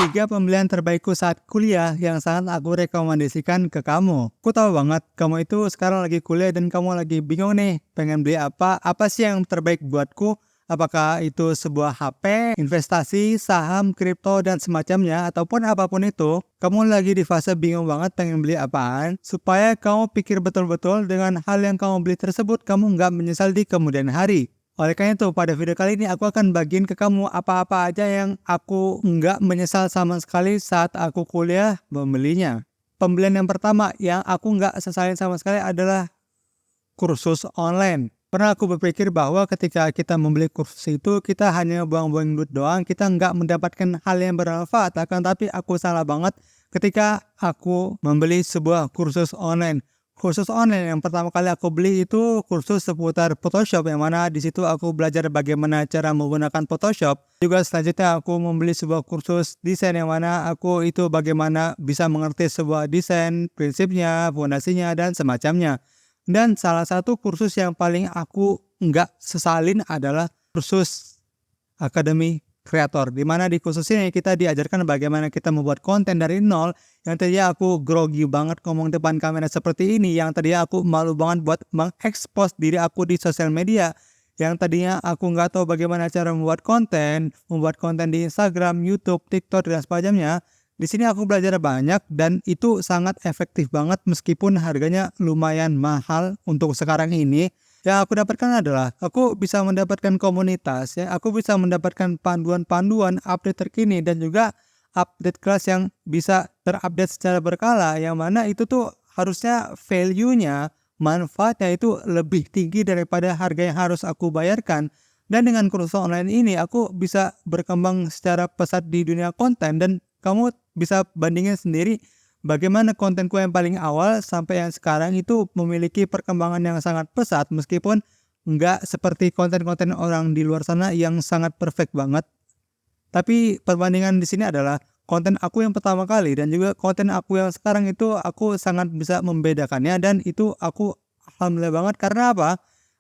3 pembelian terbaikku saat kuliah yang sangat aku rekomendasikan ke kamu. Aku tahu banget kamu itu sekarang lagi kuliah dan kamu lagi bingung nih, pengen beli apa sih yang terbaik buatku? Apakah itu sebuah HP, investasi, saham, kripto, dan semacamnya, ataupun apapun itu, kamu lagi di fase bingung banget pengen beli apaan, supaya kamu pikir betul-betul dengan hal yang kamu beli tersebut, kamu nggak menyesal di kemudian hari. Oleh karena itu, pada video kali ini aku akan bagiin ke kamu apa-apa aja yang aku nggak menyesal sama sekali saat aku kuliah membelinya. Pembelian yang pertama yang aku nggak sesalin sama sekali adalah kursus online. Pernah aku berpikir bahwa ketika kita membeli kursus itu, kita hanya buang-buang duit doang, kita nggak mendapatkan hal yang bermanfaat. Akan tapi aku salah banget ketika aku membeli sebuah kursus online. Kursus online yang pertama kali aku beli itu kursus seputar Photoshop, yang mana di situ aku belajar bagaimana cara menggunakan Photoshop. Juga selanjutnya aku membeli sebuah kursus desain, yang mana aku itu bagaimana bisa mengerti sebuah desain, prinsipnya, fondasinya, dan semacamnya. Dan salah satu kursus yang paling aku nggak sesalin adalah kursus Akademi Kreator, di mana di kursus ini kita diajarkan bagaimana kita membuat konten dari nol. Yang tadinya aku grogi banget ngomong depan kamera seperti ini, yang tadinya aku malu banget buat mengekspos diri aku di sosial media, yang tadinya aku nggak tahu bagaimana cara membuat konten di Instagram, YouTube, TikTok, dan sebagainya. Di sini aku belajar banyak dan itu sangat efektif banget meskipun harganya lumayan mahal untuk sekarang ini. Yang aku dapatkan adalah aku bisa mendapatkan komunitas, ya, aku bisa mendapatkan panduan-panduan update terkini dan juga update kelas yang bisa terupdate secara berkala, yang mana itu tuh harusnya value-nya, manfaatnya itu lebih tinggi daripada harga yang harus aku bayarkan. Dan dengan kursus online ini aku bisa berkembang secara pesat di dunia konten, dan kamu bisa bandingin sendiri bagaimana kontenku yang paling awal sampai yang sekarang itu memiliki perkembangan yang sangat pesat, meskipun nggak seperti konten-konten orang di luar sana yang sangat perfect banget. Tapi perbandingan di sini adalah konten aku yang pertama kali dan juga konten aku yang sekarang itu aku sangat bisa membedakannya, dan itu aku alhamdulillah banget. Karena apa?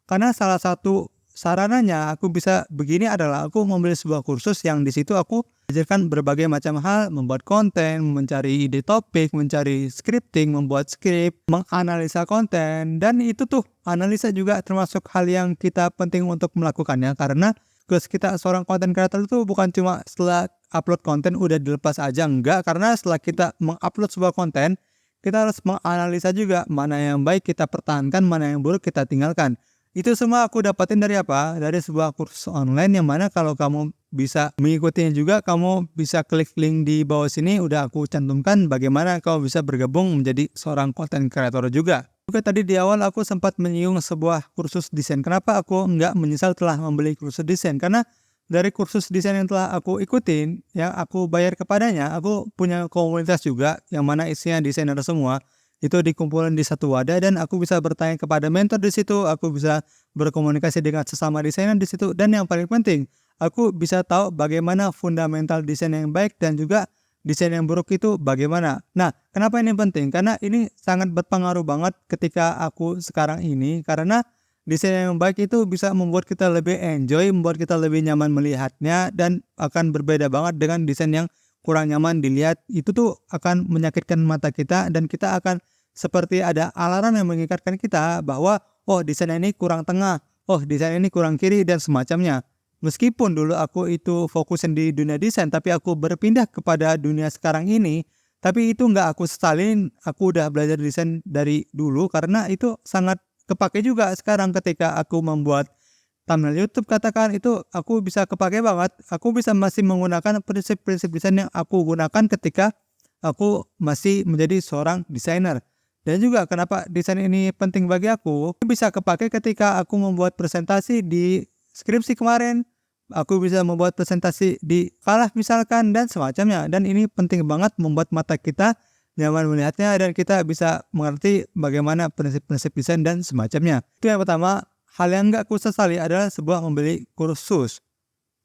Karena salah satu sarananya aku bisa begini adalah aku membeli sebuah kursus yang di situ aku ajarkan berbagai macam hal, membuat konten, mencari ide topik, mencari scripting, membuat skrip, menganalisa konten, dan itu tuh analisa juga termasuk hal yang kita penting untuk melakukannya, karena tugas kita seorang content creator itu bukan cuma setelah upload konten udah dilepas aja, enggak, karena setelah kita mengupload sebuah konten, kita harus menganalisa juga mana yang baik kita pertahankan, mana yang buruk kita tinggalkan. Itu semua aku dapatin dari apa? Dari sebuah kursus online, yang mana kalau kamu bisa mengikutinya juga, kamu bisa klik link di bawah sini, udah aku cantumkan bagaimana kamu bisa bergabung menjadi seorang content creator juga. Juga tadi di awal aku sempat menyinggung sebuah kursus desain. Kenapa aku nggak menyesal telah membeli kursus desain? Karena dari kursus desain yang telah aku ikutin, yang aku bayar kepadanya, aku punya komunitas juga, yang mana isinya desainer semua. Itu dikumpulin di satu wadah dan aku bisa bertanya kepada mentor di situ, aku bisa berkomunikasi dengan sesama desainer di situ, dan yang paling penting, aku bisa tahu bagaimana fundamental desain yang baik dan juga desain yang buruk itu bagaimana. Nah, kenapa ini penting? Karena ini sangat berpengaruh banget ketika aku sekarang ini, karena desain yang baik itu bisa membuat kita lebih enjoy, membuat kita lebih nyaman melihatnya, dan akan berbeda banget dengan desain yang kurang nyaman dilihat. Itu tuh akan menyakitkan mata kita, dan kita akan seperti ada alarm yang mengikatkan kita bahwa oh, desain ini kurang tengah, oh, desain ini kurang kiri, dan semacamnya. Meskipun dulu aku itu fokusin di dunia desain, tapi aku berpindah kepada dunia sekarang ini, tapi itu nggak aku sesalin, aku udah belajar desain dari dulu, karena itu sangat kepake juga sekarang ketika aku membuat thumbnail YouTube, katakan itu aku bisa kepake banget. Aku bisa masih menggunakan prinsip-prinsip desain yang aku gunakan ketika aku masih menjadi seorang desainer. Dan juga kenapa desain ini penting bagi aku, bisa kepake ketika aku membuat presentasi di skripsi kemarin, aku bisa membuat presentasi di kalah misalkan, dan semacamnya. Dan ini penting banget membuat mata kita nyaman melihatnya, dan kita bisa mengerti bagaimana prinsip-prinsip desain dan semacamnya. Itu yang pertama. Hal yang nggak aku sesali adalah sebuah membeli kursus.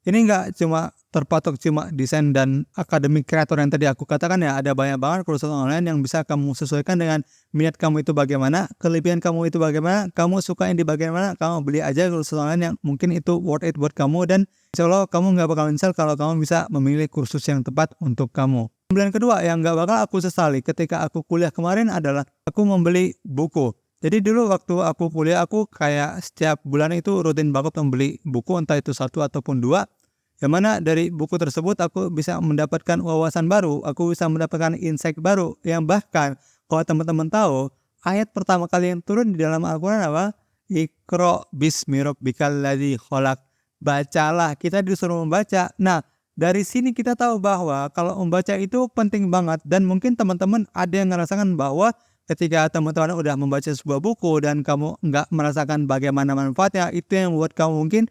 Ini nggak cuma terpatok cuma desain dan akademik kreator yang tadi aku katakan ya, ada banyak banget kursus online yang bisa kamu sesuaikan dengan minat kamu itu bagaimana, kelebihan kamu itu bagaimana, kamu suka yang di bagian mana, kamu beli aja kursus online yang mungkin itu worth it buat kamu, dan insya Allah kamu nggak bakal nyesal kalau kamu bisa memilih kursus yang tepat untuk kamu. Pembelian kedua yang nggak bakal aku sesali ketika aku kuliah kemarin adalah aku membeli buku. Jadi dulu waktu aku kuliah, aku kayak setiap bulan itu rutin banget membeli buku, entah itu satu ataupun dua. Yang mana dari buku tersebut aku bisa mendapatkan wawasan baru, aku bisa mendapatkan insight baru. Yang bahkan kalau teman-teman tahu, ayat pertama kali yang turun di dalam Al-Quran apa? Iqra bismi rabbikal ladzi khalaq. Bacalah, kita disuruh membaca. Nah, dari sini kita tahu bahwa kalau membaca itu penting banget, dan mungkin teman-teman ada yang merasakan bahwa ketika teman-teman udah membaca sebuah buku dan kamu nggak merasakan bagaimana manfaatnya, itu yang membuat kamu mungkin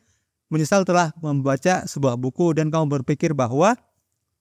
menyesal telah membaca sebuah buku dan kamu berpikir bahwa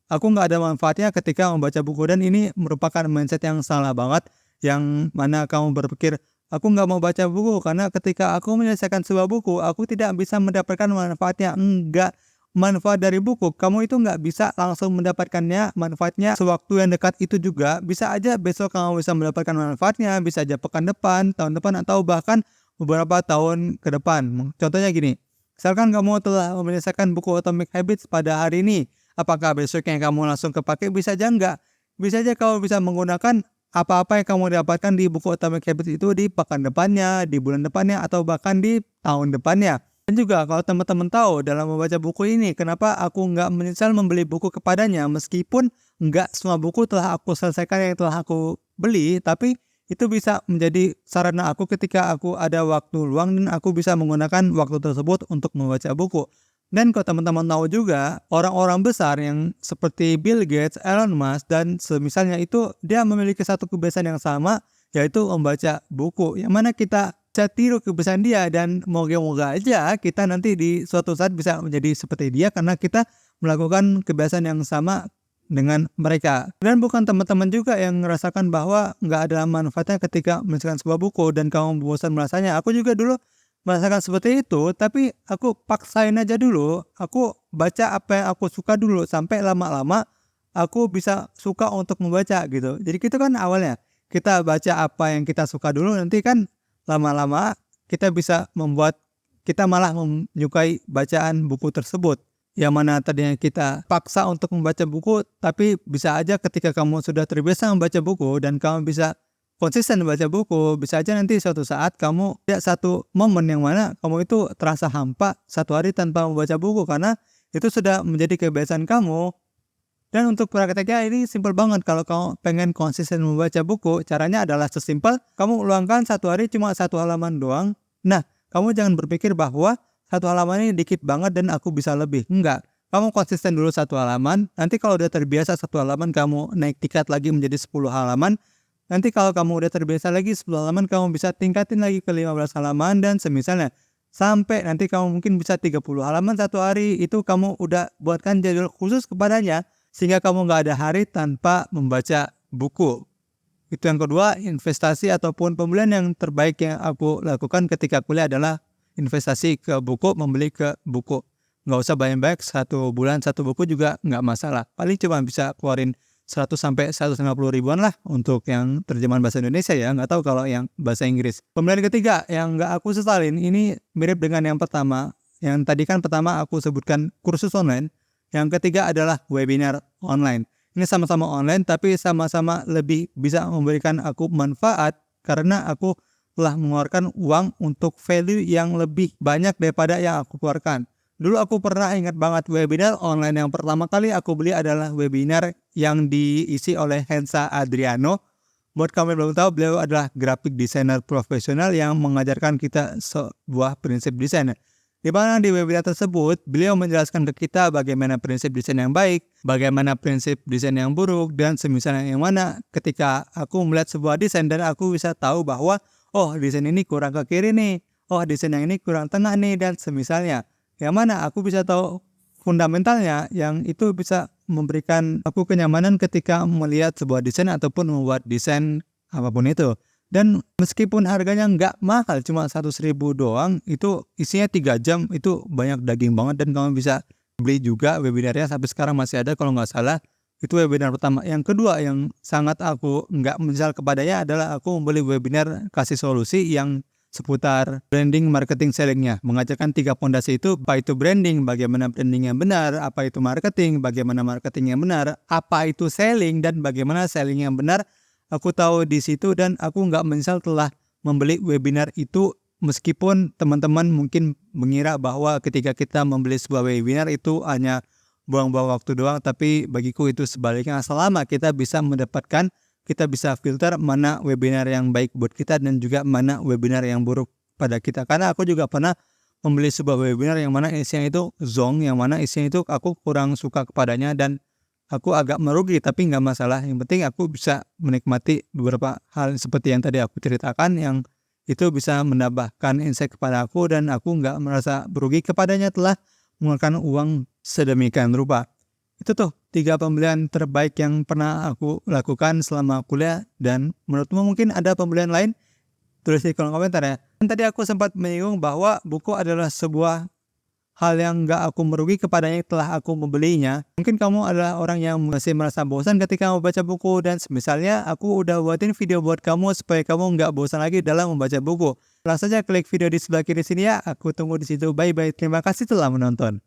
aku nggak ada manfaatnya ketika membaca buku, dan ini merupakan mindset yang salah banget, yang mana kamu berpikir aku nggak mau baca buku karena ketika aku menyelesaikan sebuah buku aku tidak bisa mendapatkan manfaatnya. Enggak, manfaat dari buku kamu itu nggak bisa langsung mendapatkannya manfaatnya sewaktu yang dekat itu juga, bisa aja besok kamu bisa mendapatkan manfaatnya, bisa aja pekan depan, tahun depan, atau bahkan beberapa tahun ke depan. Contohnya gini, misalkan kamu telah menyelesaikan buku Atomic Habits pada hari ini, apakah besoknya kamu langsung kepake? Bisa aja enggak. Bisa aja kamu bisa menggunakan apa-apa yang kamu dapatkan di buku Atomic Habits itu di pekan depannya, di bulan depannya, atau bahkan di tahun depannya. Dan juga kalau teman-teman tahu dalam membaca buku ini, kenapa aku nggak menyesal membeli buku kepadanya, meskipun nggak semua buku telah aku selesaikan yang telah aku beli, tapi itu bisa menjadi sarana aku ketika aku ada waktu luang dan aku bisa menggunakan waktu tersebut untuk membaca buku. Dan kalau teman-teman tahu juga, orang-orang besar yang seperti Bill Gates, Elon Musk, dan semisalnya itu, dia memiliki satu kebiasaan yang sama, yaitu membaca buku. Yang mana kita bisa tiru kebiasaan dia, dan moga-moga aja kita nanti di suatu saat bisa menjadi seperti dia karena kita melakukan kebiasaan yang sama dengan mereka. Dan bukan teman-teman juga yang merasakan bahwa nggak ada manfaatnya ketika menyelesaikan sebuah buku dan kamu bosan merasanya. Aku juga dulu merasakan seperti itu, tapi aku paksain aja dulu. Aku baca apa yang aku suka dulu, sampai lama-lama aku bisa suka untuk membaca gitu. Jadi gitu kan awalnya, kita baca apa yang kita suka dulu, nanti kan lama-lama kita bisa membuat kita malah menyukai bacaan buku tersebut. Yang mana tadinya kita paksa untuk membaca buku, tapi bisa aja ketika kamu sudah terbiasa membaca buku dan kamu bisa konsisten membaca buku, bisa aja nanti suatu saat kamu ada satu momen yang mana kamu itu terasa hampa satu hari tanpa membaca buku karena itu sudah menjadi kebiasaan kamu. Dan untuk prakteknya ini simpel banget. Kalau kamu pengen konsisten membaca buku, caranya adalah sesimpel kamu luangkan satu hari cuma satu halaman doang. Nah, kamu jangan berpikir bahwa satu halaman ini dikit banget dan aku bisa lebih. Enggak. Kamu konsisten dulu satu halaman. Nanti kalau udah terbiasa satu halaman, kamu naik tingkat lagi menjadi 10 halaman. Nanti kalau kamu udah terbiasa lagi 10 halaman, kamu bisa tingkatin lagi ke 15 halaman dan semisalnya. Sampai nanti kamu mungkin bisa 30 halaman satu hari. Itu kamu udah buatkan jadwal khusus kepadanya, sehingga kamu gak ada hari tanpa membaca buku. Itu yang kedua, investasi ataupun pembelian yang terbaik yang aku lakukan ketika kuliah adalah investasi ke buku, membeli ke buku. Nggak usah banyak-banyak, satu bulan satu buku juga nggak masalah. Paling cuma bisa keluarin 100 sampai 150 ribuan lah untuk yang terjemahan bahasa Indonesia ya. Nggak tahu kalau yang bahasa Inggris. Pembelian ketiga yang nggak aku sesalin, ini mirip dengan yang pertama. Yang tadi kan pertama aku sebutkan kursus online. Yang ketiga adalah webinar online. Ini sama-sama online tapi sama-sama lebih bisa memberikan aku manfaat karena aku telah mengeluarkan uang untuk value yang lebih banyak daripada yang aku keluarkan. Dulu aku pernah ingat banget webinar online yang pertama kali aku beli adalah webinar yang diisi oleh Hensa Adriano. Buat kamu yang belum tahu, beliau adalah graphic designer profesional yang mengajarkan kita sebuah prinsip desain. Di mana di webinar tersebut, beliau menjelaskan ke kita bagaimana prinsip desain yang baik, bagaimana prinsip desain yang buruk, dan semisalnya yang mana ketika aku melihat sebuah desain dan aku bisa tahu bahwa oh desain ini kurang ke kiri nih, oh desain yang ini kurang tengah nih, dan semisalnya. Yang mana aku bisa tahu fundamentalnya yang itu bisa memberikan aku kenyamanan ketika melihat sebuah desain ataupun membuat desain apapun itu. Dan meskipun harganya nggak mahal, cuma 100 ribu doang, itu isinya 3 jam, itu banyak daging banget dan kamu bisa beli juga webinarnya sampai sekarang masih ada kalau nggak salah. Itu webinar pertama. Yang kedua yang sangat aku nggak menyesal kepadanya adalah aku membeli webinar kasih solusi yang seputar branding, marketing, selling-nya. Mengajarkan 3 pondasi itu, apa itu branding, bagaimana branding yang benar, apa itu marketing, bagaimana marketing yang benar, apa itu selling, dan bagaimana selling yang benar. Aku tahu di situ dan aku nggak menyesal telah membeli webinar itu, meskipun teman-teman mungkin mengira bahwa ketika kita membeli sebuah webinar itu hanya buang-buang waktu doang, tapi bagiku itu sebaliknya. Selama kita bisa mendapatkan, kita bisa filter mana webinar yang baik buat kita dan juga mana webinar yang buruk pada kita. Karena aku juga pernah membeli sebuah webinar yang mana isinya itu zonk, yang mana isinya itu aku kurang suka kepadanya dan aku agak merugi, tapi nggak masalah. Yang penting aku bisa menikmati beberapa hal seperti yang tadi aku ceritakan, yang itu bisa menambahkan insight kepada aku dan aku nggak merasa berugi kepadanya telah mengeluarkan uang sedemikian rupa. Itu tuh 3 pembelian terbaik yang pernah aku lakukan selama kuliah, dan menurutmu mungkin ada pembelian lain? Tulis di kolom komentar ya. Dan tadi aku sempat menyinggung bahwa buku adalah sebuah hal yang gak aku merugi kepadanya telah aku membelinya. Mungkin kamu adalah orang yang masih merasa bosan ketika membaca buku, dan misalnya aku udah buatin video buat kamu supaya kamu gak bosan lagi dalam membaca buku. Langsung saja klik video di sebelah kiri sini ya. Aku tunggu di situ. Bye bye. Terima kasih telah menonton.